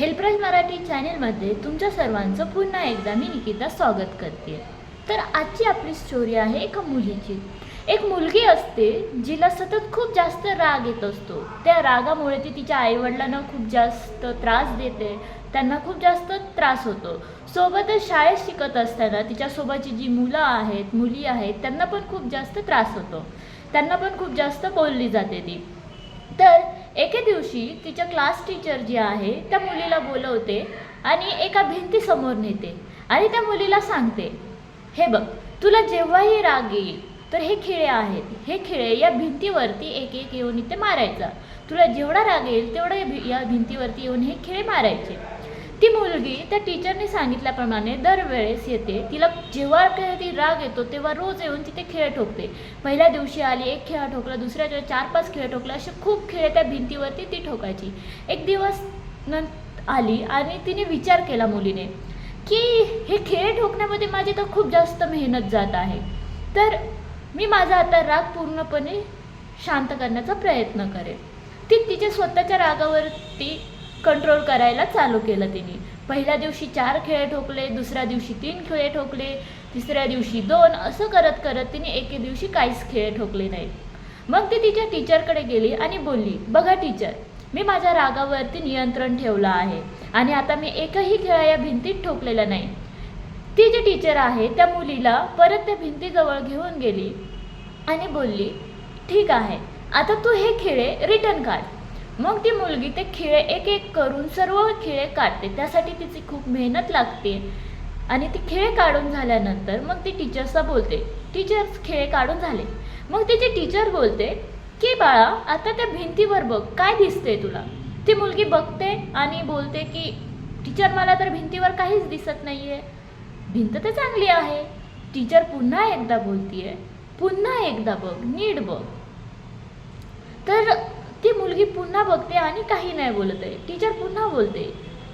हेल्पराज मराठी चॅनेलमध्ये तुमच्या सर्वांचं पुन्हा एकदा मी निकिता स्वागत करते। तर आजची आपली स्टोरी आहे एका मुलीची। एक मुलगी असते जिला सतत खूप जास्त राग येत असतो। त्या रागामुळे ती तिच्या आईवडिलांना खूप जास्त त्रास देते, त्यांना खूप जास्त त्रास होतो। सोबतच शाळेत शिकत असताना तिच्यासोबतची जी मुली आहेत त्यांना पण खूप जास्त त्रास होतो, त्यांना पण खूप जास्त बोलली जाते ती। तर एके दिवशी तिच्या क्लास टीचर जी आहे त्या मुलीला बोलवते आणि एका भिंतीसमोर नेते आणि त्या मुलीला सांगते, हे बघ, तुला जेव्हाही राग येईल तर हे खिळे आहेत, हे खिळे या भिंतीवरती एक एक येऊन इथे मारायचा। तुला जेवढा राग येईल तेवढं या भिंतीवरती येऊन हे खिळे मारायचे। ती मुलगी त्या टीचरने सांगितल्याप्रमाणे दरवेळेस येते। तिला जेव्हा कधी राग येतो तेव्हा रोज येऊन तिथे खिळे ठोकते। पहिल्या दिवशी आली, एक खिळा ठोकला, दुसऱ्या दिवशी 4-5 खिळे ठोकले, असे खूप खिळे त्या भिंतीवरती ती ठोकायची। एक दिवस आली आणि तिने विचार केला मुलीने की हे खिळे ठोकण्यामध्ये माझी तर खूप जास्त मेहनत जात आहे, तर मी माझा आता राग पूर्णपणे शांत करण्याचा प्रयत्न करेन। ती तिच्या स्वतःच्या रागावरती कंट्रोल करायला चालू केलं तिने। पहिल्या दिवशी 4 खिळे ठोकले, दुसऱ्या दिवशी 3 खिळे ठोकले, तिसऱ्या दिवशी 2, असं करत करत तिने एके दिवशी काहीच खिळे ठोकले नाहीत। मग ती तिच्या टीचरकडे गेली आणि बोलली, बघा टीचर, मी माझ्या रागावरती नियंत्रण ठेवलं आहे आणि आता मी एकही खिळा या भिंतीत ठोकलेला नाही। ती जी टीचर आहे त्या मुलीला परत त्या भिंतीजवळ घेऊन गेली आणि बोलली, ठीक आहे, आता तू हे खिळे रिटर्न काढ। मग ती मुलगी ते खिळे एक एक करून सर्व खिळे काढते, त्यासाठी तिची खूप मेहनत लागते। आणि ती खिळे काढून झाल्यानंतर मग ती टीचर्सला बोलते, टीचर खिळे काढून झाले। मग तिची टीचर बोलते की बाळा, आता त्या भिंतीवर बघ, काय दिसते तुला? ती मुलगी बघते आणि बोलते की टीचर, मला तर भिंतीवर काहीच दिसत नाहीये, भिंत तर चांगली आहे। टीचर पुन्हा एकदा बोलतीये, पुन्हा एकदा बघ, नीट बघ। तर ती मुलगी पुन्हा बघते आणि काही नाही बोलत आहे। टीचर पुन्हा बोलते,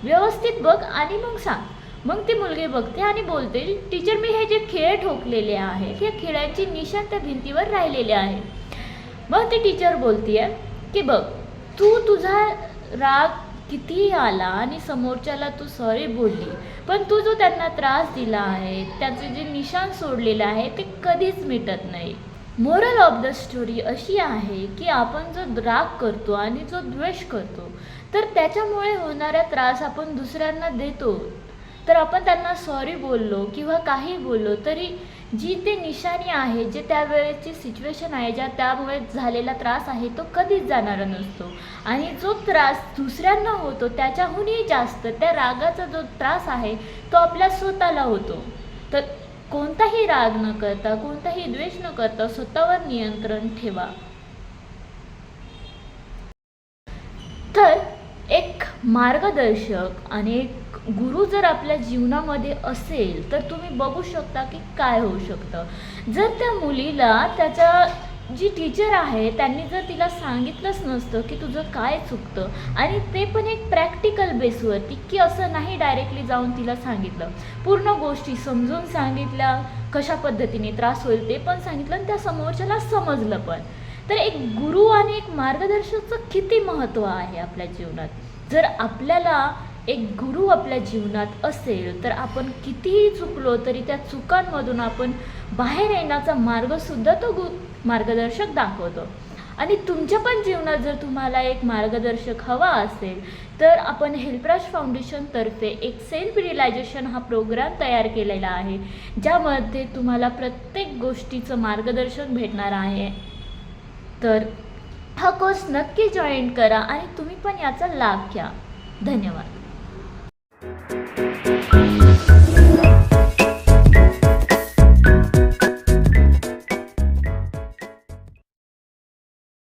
व्यवस्थित बघ आणि मग सांग। मग ती मुलगी बघते आणि बोलते, टीचर, मी हे जे खिळे ठोकलेले आहेत या खिळ्यांची निशाण त्या भिंतीवर राहिलेले आहे। मग ती टीचर बोलतीये की बघ, तू तुझा राग कितीही आला आणि समोरच्याला तू सॉरी बोलली, पण तू जो त्यांना त्रास दिला आहे, त्याचे जे निशाण सोडलेले आहे ते कधीच मिटत नाही। मोरल ऑफ द स्टोरी अशी आहे की आपण जो राग करतो आणि जो द्वेष करतो, तर त्याच्यामुळे होणारा त्रास आपण दुसऱ्यांना देतो। तर आपण त्यांना सॉरी बोललो किंवा काही बोललो तरी जी ते निशाणी आहे, जे त्यावेळेची सिच्युएशन आहे, ज्या त्यामुळे झालेला त्रास आहे, तो कधीच जाणारा नसतो। आणि जो त्रास दुसऱ्यांना होतो त्याच्याहूनही जास्त त्या रागाचा जो त्रास आहे तो आपल्या स्वतःला होतो। तर कोणताही राग न करता, कोणताही द्वेष न करता स्वतःवर नियंत्रण ठेवा। तर एक मार्गदर्शक आणि एक गुरु जर आपल्या जीवनामध्ये असेल तर तुम्ही बघू शकता की काय होऊ शकतं। जर त्या मुलीला त्याच्या जी टीचर आहे त्यांनी जर तिला सांगितलंच नसतं की तुझं काय चुकतं, आणि ते पण एक प्रॅक्टिकल बेसवरती, की असं नाही डायरेक्टली जाऊन तिला सांगितलं, पूर्ण गोष्टी समजून सांगितल्या, कशा पद्धतीने त्रास होईल ते पण सांगितलं आणि त्या समोरच्याला समजलं पण, तर एक गुरु आणि एक मार्गदर्शकाचं किती महत्त्व आहे आपल्या जीवनात। जर आपल्याला एक गुरु आपल्या जीवनात असेल तर आपण कितीही चुकलो तरी त्या चुकांमधून आपण बाहेर येण्याचा मार्गसुद्धा तो मार्गदर्शक दाखवतो। आणि तुमच्या पण जीवनात जर तुम्हाला एक मार्गदर्शक हवा असेल तर आपण हेल्पराज फाउंडेशनतर्फे एक सेल्फ रिअलायझेशन हा प्रोग्राम तयार केलेला आहे, ज्यामध्ये तुम्हाला प्रत्येक गोष्टीचं मार्गदर्शन भेटणार आहे। तर हा कोर्स नक्की जॉईन करा आणि तुम्ही पण याचा लाभ घ्या। धन्यवाद।